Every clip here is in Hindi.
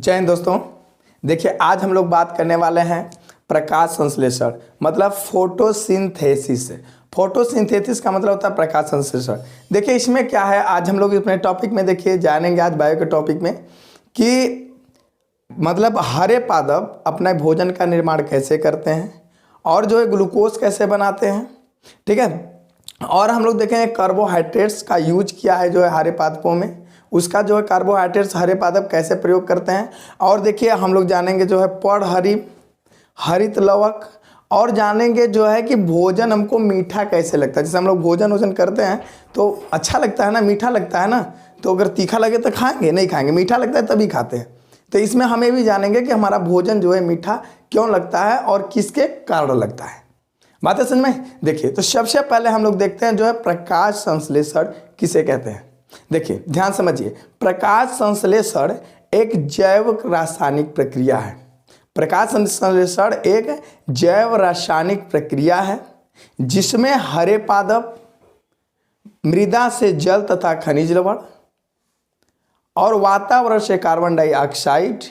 जय हिंद दोस्तों। देखिए आज हम लोग बात करने वाले हैं प्रकाश संश्लेषण मतलब फोटोसिंथेसिस। फोटोसिंथेसिस का मतलब होता है प्रकाश संश्लेषण। देखिए इसमें क्या है, आज हम लोग अपने टॉपिक में देखिए जानेंगे आज बायो के टॉपिक में कि मतलब हरे पादप अपने भोजन का निर्माण कैसे करते हैं और जो है ग्लूकोज कैसे बनाते हैं, ठीक है। और हम लोग देखेंगे कार्बोहाइड्रेट्स का यूज किया है जो है हरे पादपों में, उसका जो है कार्बोहाइड्रेट्स हरे पादप कैसे प्रयोग करते हैं। और देखिए हम लोग जानेंगे जो है पर्णहरित, हरित लवक, और जानेंगे जो है कि भोजन हमको मीठा कैसे लगता है। जैसे हम लोग भोजन करते हैं तो अच्छा लगता है ना, मीठा लगता है ना, तो अगर तीखा लगे तो खाएंगे, नहीं खाएंगे, मीठा लगता है तभी खाते हैं। तो इसमें हमें भी जानेंगे कि हमारा भोजन जो है मीठा क्यों लगता है और किसके कारण लगता है। बातें समझ में। देखिए तो सबसे पहले हम लोग देखते हैं जो है प्रकाश संश्लेषण किसे कहते हैं। देखिए ध्यान समझिए, प्रकाश संश्लेषण एक जैव रासायनिक प्रक्रिया है। प्रकाश संश्लेषण एक जैव रासायनिक प्रक्रिया है जिसमें हरे पादप मृदा से जल तथा खनिज लवण और वातावरण से कार्बन डाइऑक्साइड,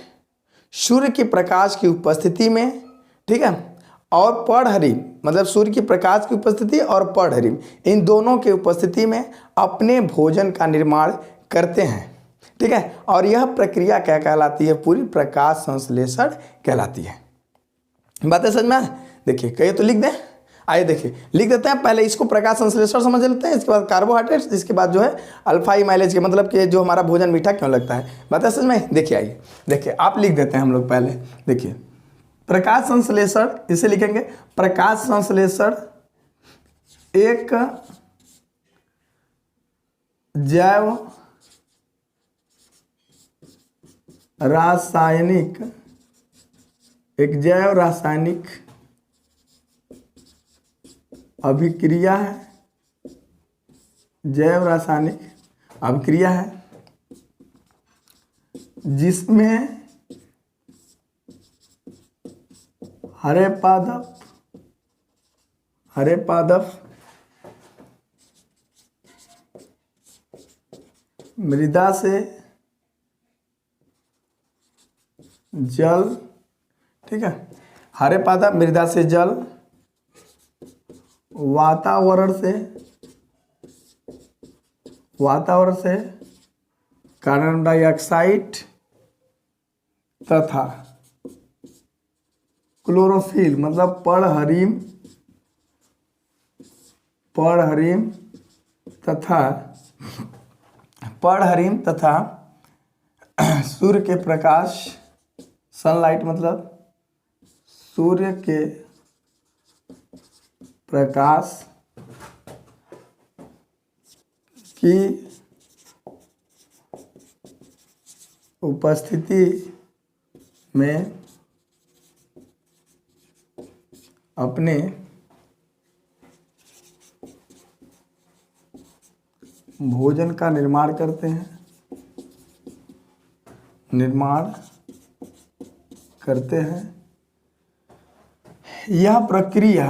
सूर्य की प्रकाश की उपस्थिति में, ठीक है, और पर्णहरित मतलब सूर्य की प्रकाश की उपस्थिति और पर्णहरित इन दोनों की उपस्थिति में अपने भोजन का निर्माण करते हैं, ठीक है। और यह प्रक्रिया क्या कहलाती है? पूरी प्रकाश संश्लेषण कहलाती है। बातें समझ में आए? देखिए कहिए तो लिख दें। आइए देखिए लिख देते हैं। पहले इसको प्रकाश संश्लेषण समझ लेते हैं, इसके बाद कार्बोहाइड्रेट्स, इसके बाद जो है अल्फा माइलेज के मतलब कि जो हमारा भोजन मीठा क्यों लगता है। बातें समझ में? देखिए आइए देखिए आप लिख देते हैं हम लोग पहले। देखिए प्रकाश संश्लेषण इसे लिखेंगे, प्रकाश संश्लेषण एक जैव रासायनिक अभिक्रिया है, जैव रासायनिक अभिक्रिया है जिसमें हरे पादप मृदा से जल, ठीक है, हरे पादप मृदा से जल, वातावरण से कार्बन डाइऑक्साइड तथा क्लोरोफिल मतलब पर्णहरित तथा सूर्य के प्रकाश, सनलाइट मतलब सूर्य के प्रकाश की उपस्थिति में अपने भोजन का निर्माण करते हैं। यह प्रक्रिया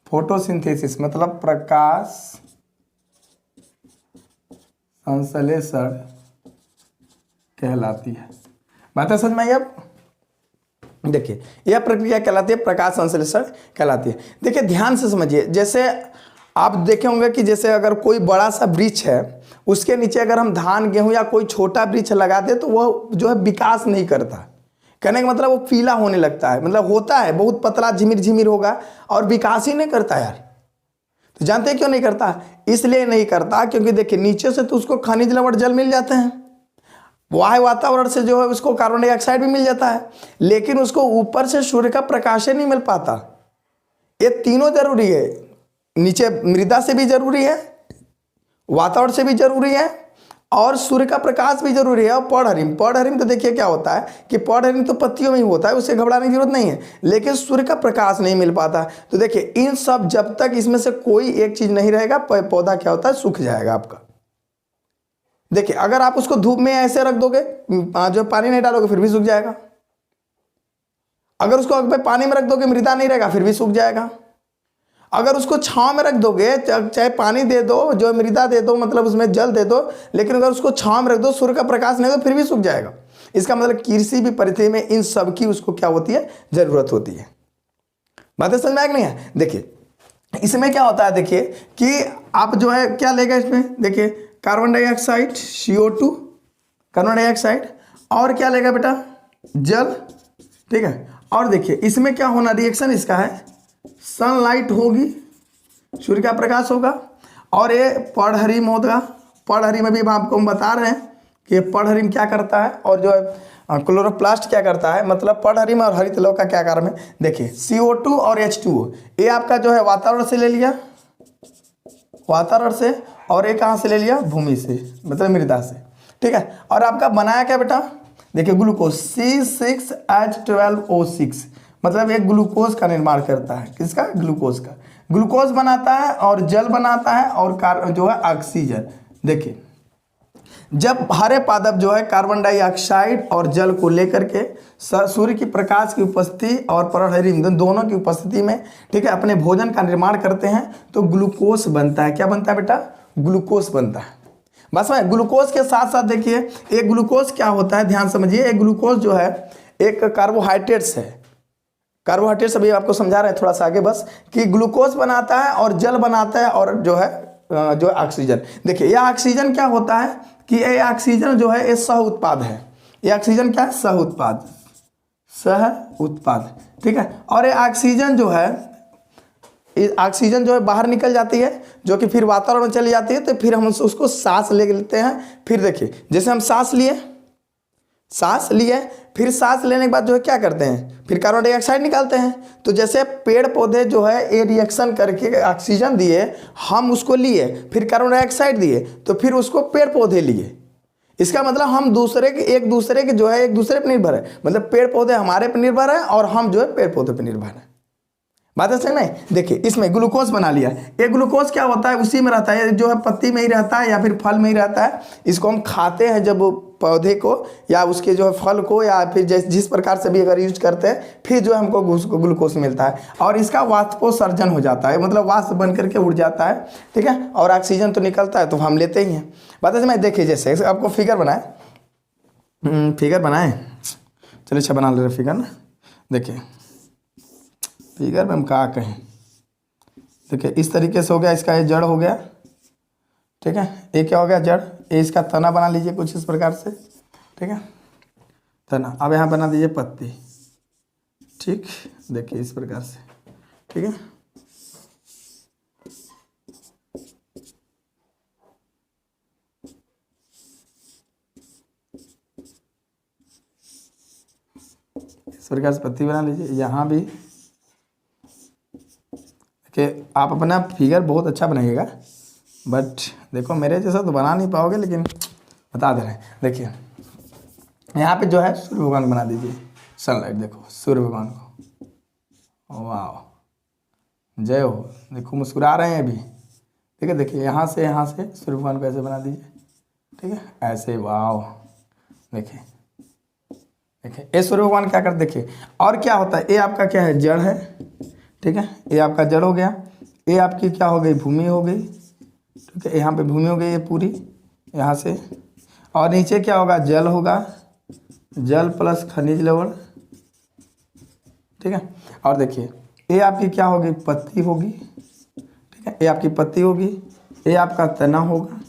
फोटोसिंथेसिस मतलब प्रकाश संश्लेषण कहलाती है। बात है समझ में आई? अब देखिए यह प्रक्रिया कहलाती है प्रकाश संश्लेषण कहलाती है। देखिए ध्यान से समझिए, जैसे आप देखे होंगे कि जैसे अगर कोई बड़ा सा वृक्ष है उसके नीचे अगर हम धान गेहूं या कोई छोटा वृक्ष लगा दे तो वह जो है विकास नहीं करता। कहने का मतलब वो पीला होने लगता है, मतलब होता है बहुत पतला झिमिर होगा और विकास ही नहीं करता यार। तो जानते हैं क्यों नहीं करता? इसलिए नहीं करता क्योंकि देखिए नीचे से तो उसको खनिज लवण जल मिल जाते हैं, वायु वातावरण से जो है उसको कार्बन डाइऑक्साइड भी मिल जाता है, लेकिन उसको ऊपर से सूर्य का प्रकाश नहीं मिल पाता। ये तीनों जरूरी है, नीचे मृदा से भी जरूरी है, वातावरण से भी जरूरी है और सूर्य का प्रकाश भी जरूरी है। और पर्णहरित तो देखिए क्या होता है कि पर्णहरित तो पत्तियों में ही होता है, उससे घबराने की जरूरत नहीं है, लेकिन सूर्य का प्रकाश नहीं मिल पाता। तो देखिए इन सब जब तक इसमें से कोई एक चीज नहीं रहेगा पौधा क्या होता है, सूख जाएगा आपका। देखिए अगर आप उसको धूप में ऐसे रख दोगे, जो पानी नहीं डालोगे फिर भी सूख जाएगा। अगर उसको पानी में रख दोगे मृदा नहीं रहेगा फिर भी सूख जाएगा। अगर उसको छांव में रख दोगे, चाहे पानी दे दो, जो मृदा दे दो, मतलब उसमें जल दे दो, लेकिन अगर उसको छांव में रख दो, सूर्य का प्रकाश नहीं, तो फिर भी सूख जाएगा। इसका मतलब किसी भी परिस्थिति में इन सब की उसको क्या होती है, जरूरत होती है। बातें समझ में आए कि नहीं है? देखिए इसमें क्या होता है, देखिए कि आप जो है क्या लेगा इसमें, देखिए carbon dioxide CO2, carbon dioxide, और क्या लेगा बेटा, जल, ठीक है। और देखिए इसमें क्या होना, रिएक्शन इसका है, सनलाइट होगी, सूर्य का प्रकाश होगा, और ये पर्णहरिम होगा। पर्णहरिम में भी आपको हम बता रहे हैं कि पर्णहरिम क्या करता है, और जो है क्लोरोप्लास्ट क्या करता है, मतलब पर्णहरिम और हरित लौह का क्या कार्य है। देखिए CO2 और H2O, ये आपका जो है वातावरण से ले लिया, वातावरण से, और ये कहाँ से ले लिया, भूमि से, मतलब मृदा से, ठीक है। और आपका बनाया क्या बेटा, देखिए ग्लूकोज C6H12O6, मतलब एक ग्लूकोज का निर्माण करता है, किसका, ग्लूकोज का। ग्लूकोज बनाता है और जल बनाता है और जो है ऑक्सीजन। देखिए जब हरे पादप जो है कार्बन डाइऑक्साइड और जल को लेकर के सूर्य की प्रकाश की उपस्थिति और पर्णहरिम दोनों की उपस्थिति में, ठीक है, अपने भोजन का निर्माण करते हैं, तो ग्लूकोज बनता है। क्या बनता है बेटा, ग्लूकोज बनता है। बस में ग्लूकोज के साथ साथ देखिए एक ग्लूकोज क्या होता है, ध्यान समझिए, एक ग्लूकोज जो है एक कार्बोहाइड्रेट्स है। कार्बोहाइड्रेट्स अभी आपको समझा रहे हैं थोड़ा सा आगे, बस कि ग्लूकोज बनाता है और जल बनाता है और जो है ऑक्सीजन। देखिए यह ऑक्सीजन क्या होता है कि ये ऑक्सीजन जो है ये सह उत्पाद है। ये ऑक्सीजन क्या है, सह उत्पाद, सह उत्पाद, ठीक है। और ये ऑक्सीजन जो है, ऑक्सीजन जो है बाहर निकल जाती है, जो कि फिर वातावरण में चली जाती है, तो फिर हम उसको सांस ले लेते हैं। फिर देखिए जैसे हम सांस लिए, फिर सांस लेने के बाद जो है क्या करते हैं, फिर कार्बन डाइऑक्साइड निकालते हैं। तो जैसे पेड़ पौधे जो है ये रिएक्शन करके ऑक्सीजन दिए, हम उसको लिए, फिर कार्बन डाइऑक्साइड दिए, तो फिर उसको पेड़ पौधे लिए। इसका मतलब हम एक दूसरे के जो है एक दूसरे पर निर्भर है, मतलब पेड़ पौधे हमारे पर निर्भर है और हम जो है पेड़ पौधे पर निर्भर है। बात है सही नहीं? देखिए इसमें ग्लूकोज बना लिया। ये ग्लूकोज क्या होता है, उसी में रहता है, जो है पत्ती में ही रहता है या फिर फल में ही रहता है। इसको हम खाते हैं जब पौधे को या उसके जो है फल को, या फिर जिस प्रकार से भी अगर यूज करते हैं, फिर जो है हमको ग्लूकोज मिलता है और इसका वाष्पोत्सर्जन हो जाता है, मतलब वाष्प बन करके उड़ जाता है, ठीक है। और ऑक्सीजन तो निकलता है तो हम लेते ही हैं। बात है मैं, देखिए जैसे आपको फिगर बनाए, चलिए अच्छा बना ले रहे फिगर ना। देखिए फिगर में हम क्या कहें, देखिए इस तरीके से हो गया, इसका ये जड़ हो गया, ठीक है। ये क्या हो गया, जड़। ये इसका तना बना लीजिए कुछ इस प्रकार से, ठीक है, तना। अब यहाँ बना दीजिए पत्ती, ठीक, देखिए इस प्रकार से, ठीक है। इस प्रकार से पत्ती बना लीजिए। यहाँ भी कि आप अपना फिगर बहुत अच्छा बनाइएगा, बट देखो मेरे जैसा तो बना नहीं पाओगे, लेकिन बता दे रहे हैं। देखिए यहाँ पे जो है सूर्य भगवान बना दीजिए, सनलाइट, देखो सूर्य भगवान को, वाह जय हो। देखो मुस्कुरा रहे हैं अभी, ठीक है। देखिए यहाँ से सूर्य भगवान को ऐसे बना दीजिए, ठीक है, ऐसे, वाह। देखिए ये सूर्य भगवान क्या करते, देखिए। और क्या होता है, ये आपका क्या है, जड़ है, ठीक है। ये आपका जड़ हो गया, ये आपकी क्या हो गई, भूमि हो गई, ठीक है। यहाँ पे भूमि हो गई ये पूरी, यहाँ से। और नीचे क्या होगा, जल होगा, जल प्लस खनिज लवण, ठीक है। और देखिए ये आपकी क्या होगी, पत्ती होगी, ठीक है। ये आपकी पत्ती होगी, ये आपका तना होगा,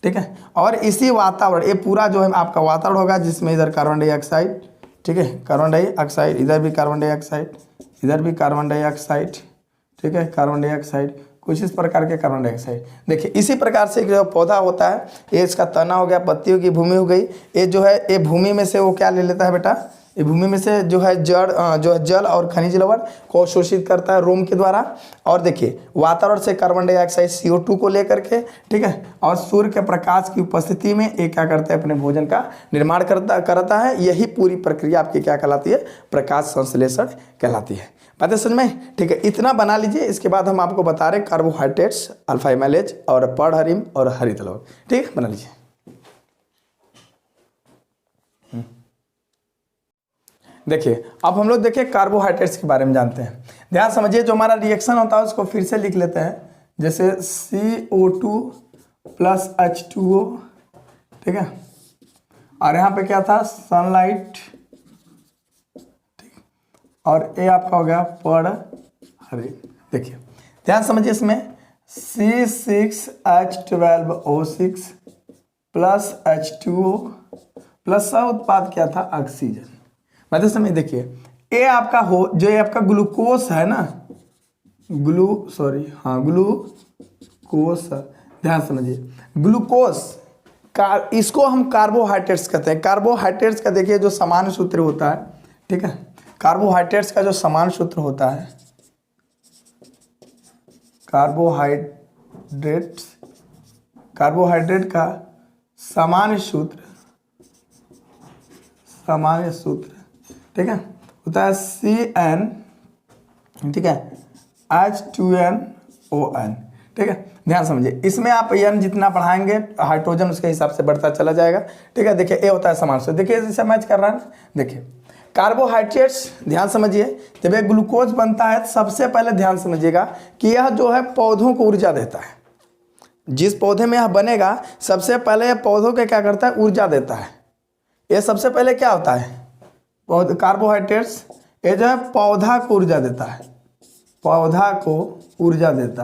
ठीक है। और इसी वातावरण, ये पूरा जो है आपका वातावरण होगा, जिसमें इधर कार्बन डाइऑक्साइड, ठीक है, कार्बन डाइऑक्साइड, इधर भी कार्बन डाइऑक्साइड, इधर भी कार्बन डाइऑक्साइड, ठीक है, कार्बन डाइऑक्साइड, कुछ इस प्रकार के कार्बन डाइऑक्साइड। देखिए इसी प्रकार से जो पौधा होता है, ये इसका तना हो गया, पत्ती होगी, भूमि हो गई। ये जो है ये भूमि में से वो क्या ले लेता है बेटा, ये भूमि में से जो है जो है जल और खनिज लवण को अवशोषित करता है रोम के द्वारा। और देखिए वातावरण से कार्बन डाइऑक्साइड CO2 को लेकर के, ठीक है, और सूर्य के प्रकाश की उपस्थिति में ये क्या करता है, अपने भोजन का निर्माण करता है। यही पूरी प्रक्रिया आपकी क्या कहलाती है, प्रकाश संश्लेषण कहलाती है। बातें समझ में, ठीक है। इतना बना लीजिए। इसके बाद हम आपको बता रहे कार्बोहाइड्रेट्स, अल्फा एमाइलेज और पर्णहरिम और हरित लवण, ठीक, बना लीजिए। देखिए अब हम लोग देखिए कार्बोहाइड्रेट्स के बारे में जानते हैं। ध्यान समझिए, जो हमारा रिएक्शन होता है उसको फिर से लिख लेते हैं। जैसे CO2 उसको फिर से लिख लेते हैं, जैसे CO2 प्लस H2O, ठीक है। और यहाँ पे क्या था, सनलाइट, ठीक। और ये आपका हो गया पढ़हरिम। देखिए ध्यान समझिए, इसमें C6H12O6 प्लस H2O प्लस सह उत्पाद क्या था, ऑक्सीजन। मतलब समझ, देखिए ये आपका जो ये आपका ग्लूकोस है ना, ग्लूकोस, ध्यान समझिए, ग्लूकोस का, इसको हम कार्बोहाइड्रेट्स कहते हैं। कार्बोहाइड्रेट्स का देखिए जो समान सूत्र होता है, ठीक है, कार्बोहाइड्रेट्स का जो समान सूत्र होता है, कार्बोहाइड्रेट का सामान्य सूत्र, ठीक है, होता है CN, ठीक है, H2NON, ठीक है। ध्यान समझिए, इसमें आप N जितना बढ़ाएंगे हाइड्रोजन उसके हिसाब से बढ़ता चला जाएगा, ठीक है। देखिए ये होता है समान सूत्र, देखिए इसे मैच कर रहा है ना। देखिए कार्बोहाइड्रेट्स, ध्यान समझिए, जब एक ग्लूकोज बनता है सबसे पहले ध्यान समझिएगा कि यह जो है पौधों को ऊर्जा देता है। जिस पौधे में यह बनेगा सबसे पहले यह पौधों के क्या करता है, ऊर्जा देता है। ये सबसे पहले क्या होता है, कार्बोहाइड्रेट्स, ये जो है पौधा को ऊर्जा देता है, पौधा को ऊर्जा देता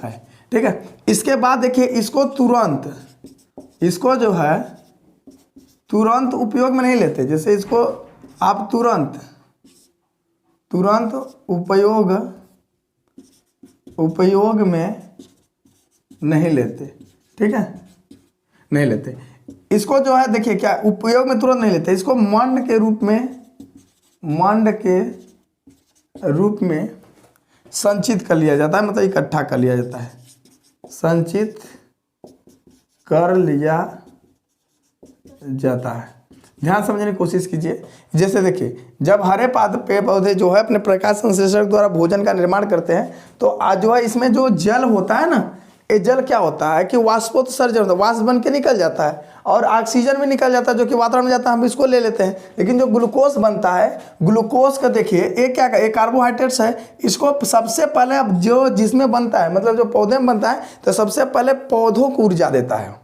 है, ठीक है। इसके बाद देखिए इसको जो है तुरंत उपयोग में नहीं लेते, जैसे इसको आप तुरंत उपयोग में नहीं लेते, ठीक है, नहीं लेते। इसको जो है देखिए क्या उपयोग में तुरंत नहीं लेते, इसको मंड के रूप में संचित कर लिया जाता है, मतलब इकट्ठा कर लिया जाता है, संचित कर लिया जाता है। ध्यान समझने की कोशिश कीजिए। जैसे देखिए जब हरे पेड़ पौधे जो है अपने प्रकाश संश्लेषक द्वारा भोजन का निर्माण करते हैं, तो आज जो है इसमें जो जल होता है ना, ये जल क्या होता है कि वाष्पोत्सर्जन होता है, वाष्प बन के निकल जाता है और ऑक्सीजन भी निकल जाता है जो कि वातावरण में जाता है, हम इसको ले लेते हैं। लेकिन जो ग्लूकोज बनता है, ग्लूकोज का देखिए एक क्या एक कार्बोहाइड्रेट्स है, इसको सबसे पहले अब जो जिसमें बनता है, मतलब जो पौधे में बनता है, तो सबसे पहले पौधों को ऊर्जा देता है।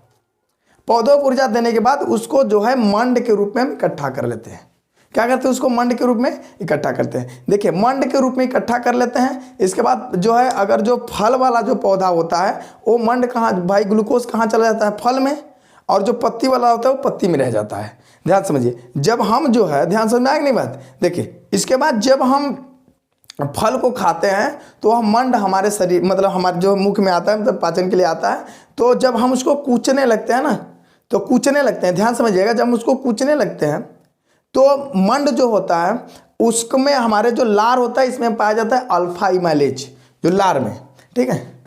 पौधों को ऊर्जा देने के बाद उसको जो है मंड के रूप में हम इकट्ठा कर लेते हैं। क्या करते हैं, उसको मंड के रूप में इकट्ठा करते हैं। देखिए मंड के रूप में इकट्ठा कर लेते हैं। इसके बाद जो है अगर जो फल वाला जो पौधा होता है वो मंड कहाँ, भाई ग्लूकोज कहाँ चला जाता है, फल में, और जो पत्ती वाला होता है वो पत्ती में रह जाता है। ध्यान समझिए, जब हम जो है, ध्यान समझ में आएगी नहीं बात। देखिए इसके बाद जब हम फल को खाते हैं तो वह मंड हमारे शरीर, मतलब हमारे जो मुख में आता है, मतलब पाचन के लिए आता है। तो जब हम उसको कूचने लगते हैं ना, तो कूचने लगते हैं, ध्यान समझिएगा, जब हम उसको कूचने लगते हैं तो मंड जो होता है उसमें हमारे जो लार होता है, इसमें पाया जाता है अल्फा इमाइलेज, जो लार में, ठीक है,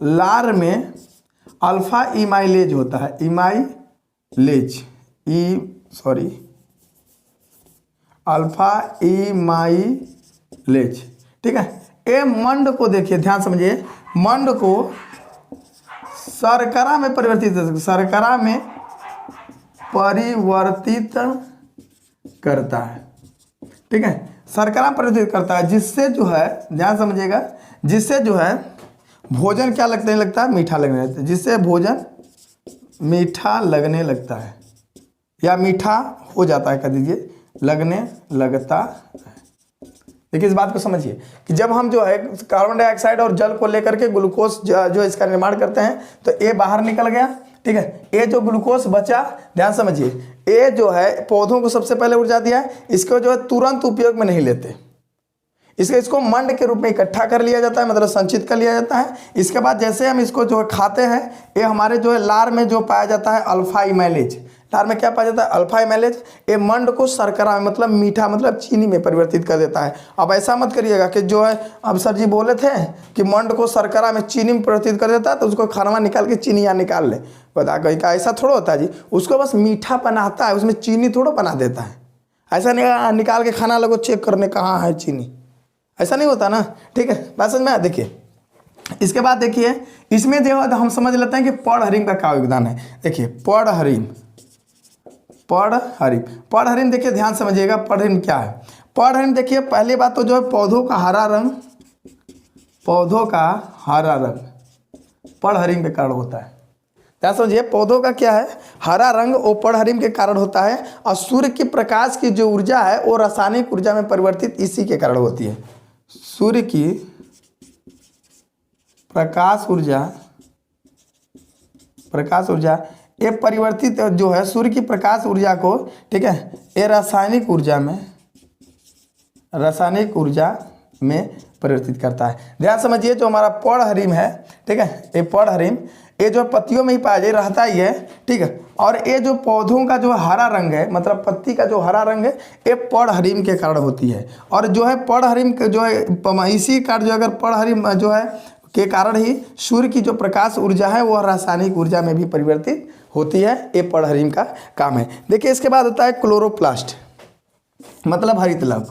लार में अल्फा इमाइलेज होता है, अल्फा इमाइलेज, ठीक है। ये मंड को देखिए, ध्यान समझिए, मंड को शर्करा में परिवर्तित करता है, ठीक है, शर्करा परिवर्तित करता है, जिससे जो है, ध्यान समझिएगा, जिससे जो है भोजन क्या लगने लगता है, मीठा लगने लगता है, जिससे भोजन मीठा लगने लगता है या मीठा हो जाता है, कह दीजिए लगने लगता है। देखिए इस बात को समझिए कि जब हम जो है कार्बन डाइऑक्साइड और जल को लेकर के ग्लूकोज जो इसका निर्माण करते हैं, तो ये बाहर निकल गया, ठीक है। ये जो ग्लूकोज बचा, ध्यान समझिए, ये जो है पौधों को सबसे पहले ऊर्जा दिया है, इसको जो है तुरंत उपयोग में नहीं लेते, इसको मंड के रूप में इकट्ठा कर लिया जाता है, मतलब संचित कर लिया जाता है। इसके बाद जैसे हम इसको जो है खाते हैं, ये हमारे जो है लार में जो पाया जाता है अल्फा इमाइलेज, लार में क्या पाया जाता है, अल्फा इमाइलेज, ये मंड को शर्करा में, मतलब मीठा, मतलब चीनी में परिवर्तित कर देता है। अब ऐसा मत करिएगा कि जो है, अब सर जी बोले थे कि मंड को शर्करा में चीनी में परिवर्तित कर देता है, तो उसको खाना निकाल के चीनी यहाँ निकाल ले, बता कहीं का, ऐसा थोड़ा होता है जी, उसको बस मीठा बनाता है, उसमें चीनी थोड़ा बना देता है। ऐसा नहीं निकाल के खाना लगो चेक करने कहाँ है चीनी, ऐसा नहीं होता ना, ठीक है, बात समझ में। देखिए इसके बाद देखिए इसमें जो है हम समझ लेते हैं कि पढ़हरिम का क्या योगदान है। देखिए पढ़हरिम, देखिए ध्यान समझिएगा, पढ़हरिम क्या है। पर्णहरिम देखिए, पहली बात तो जो है पौधों का हरा रंग, पौधों का हरा रंग पर्णहरिम के कारण होता है। क्या समझिए, पौधों का क्या है, हरा रंग, वो पर्णहरिम के कारण होता है। और सूर्य की प्रकाश की जो ऊर्जा है वो रासायनिक ऊर्जा में परिवर्तित इसी के कारण होती है। सूर्य की प्रकाश ऊर्जा ये परिवर्तित जो है सूर्य की प्रकाश ऊर्जा को, ठीक है, ये रासायनिक ऊर्जा में परिवर्तित करता है। ध्यान समझिए, जो हमारा पर्णहरिम है, ठीक है, ये पर्णहरिम ये जो पत्तियों में ही पाया जाए रहता ही है, ठीक है। और ये जो पौधों का जो हरा रंग है, मतलब पत्ती का जो हरा रंग है, ये पर्णहरिम के कारण होती है। और जो है पर्णहरिम जो है इसी कारण जो अगर पर्णहरिम जो है के कारण ही सूर्य की जो प्रकाश ऊर्जा है वह रासायनिक ऊर्जा में भी परिवर्तित होती है। ये पर्णहरिम का काम है। देखिए इसके बाद होता है क्लोरोप्लास्ट, मतलब हरित लवक,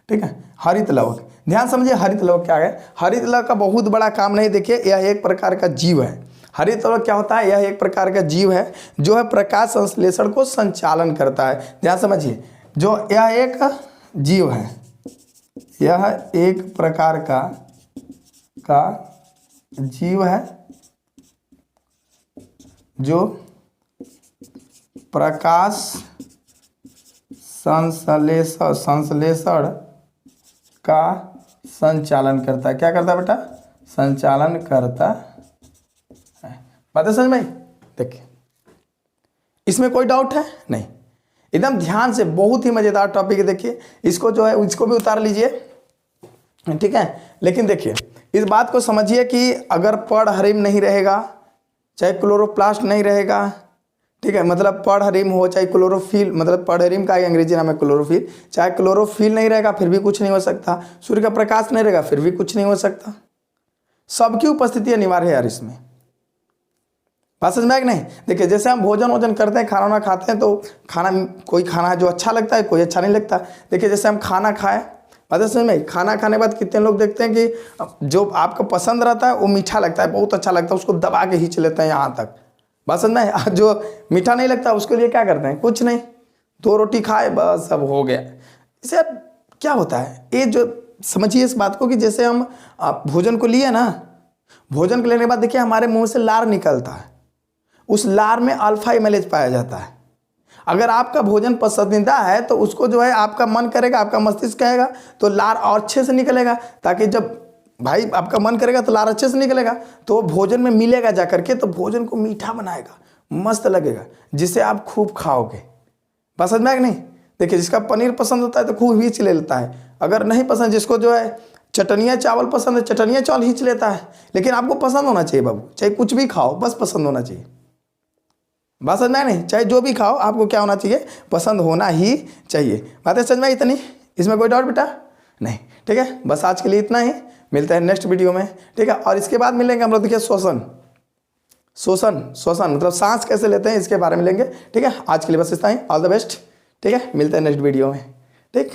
ठीक है, हरित लवक। ध्यान समझिए हरित लवक क्या है। हरित लवक का बहुत बड़ा काम नहीं, देखिए यह एक प्रकार का जीव है। हरित लवक क्या होता है, यह एक प्रकार का जीव है जो है प्रकाश संश्लेषण को संचालन करता है। ध्यान समझिए, जो यह एक जीव है, यह एक प्रकार का जीव है जो प्रकाश संश्लेषण का संचालन करता है। क्या करता है बेटा, संचालन करता है। बात है समझ में? देखिए इसमें कोई डाउट है नहीं, एकदम ध्यान से, बहुत ही मजेदार टॉपिक है। देखिए इसको जो है इसको भी उतार लीजिए, ठीक है। लेकिन देखिए इस बात को समझिए कि अगर पर्णहरिम नहीं रहेगा, चाहे क्लोरोप्लास्ट नहीं रहेगा, ठीक है, मतलब पर्णहरिम हो चाहे क्लोरोफिल, मतलब पर्णहरिम का अंग्रेजी नाम है क्लोरोफिल, चाहे क्लोरोफिल नहीं रहेगा फिर भी कुछ नहीं हो सकता, सूर्य का प्रकाश नहीं रहेगा फिर भी कुछ नहीं हो सकता। सबकी उपस्थिति अनिवार्य है यार इसमें। बात समझ में आए कि नहीं? देखिए जैसे हम भोजन करते हैं, खाना खाते हैं, तो कोई खाना है जो अच्छा लगता है, कोई अच्छा नहीं लगता। देखिए जैसे हम खाना खाएं, बात समझ में, खाना खाने के बाद कितने लोग देखते हैं कि जो आपको पसंद रहता है वो मीठा लगता है, बहुत अच्छा लगता है, उसको दबा के खींच लेते हैं यहाँ तक। बात समझ में? जो मीठा नहीं लगता उसके लिए क्या करते हैं, कुछ नहीं, 2 रोटी खाए बस सब हो गया। इससे क्या होता है, ये जो समझिए इस बात को कि जैसे हम भोजन को लिए ना, भोजन को लेने के बाद देखिए हमारे मुंह से लार निकलता है, उस लार में अल्फा एमाइलेज पाया जाता है। अगर आपका भोजन पसंदीदा है तो उसको जो है आपका मन करेगा, आपका मस्तिष्क कहेगा तो लार और अच्छे से निकलेगा, ताकि जब भाई आपका मन करेगा तो लार अच्छे से निकलेगा, तो भोजन में मिलेगा जा करके, तो भोजन को मीठा बनाएगा, मस्त लगेगा, जिसे आप खूब खाओगे। पसंद में है कि नहीं? देखिए जिसका पनीर पसंद होता है तो खूब हींच ले लेता है, अगर नहीं पसंद, जिसको जो है चटनिया चावल पसंद है, चटनिया चावल हींच लेता है। लेकिन आपको पसंद होना चाहिए बाबू, चाहे कुछ भी खाओ बस पसंद होना चाहिए। बात समझ में नहीं, चाहे जो भी खाओ आपको क्या होना चाहिए, पसंद होना ही चाहिए। बातें समझ में इतनी, इसमें कोई डाउट बेटा नहीं? ठीक है, बस आज के लिए इतना ही, मिलते हैं नेक्स्ट वीडियो में, ठीक है। और इसके बाद मिलेंगे हम लोग, देखिए श्वसन मतलब सांस कैसे लेते हैं इसके बारे में लेंगे, ठीक है। आज के लिए बस इतना ही, ऑल द बेस्ट, ठीक है, मिलते हैं नेक्स्ट वीडियो में, ठीक।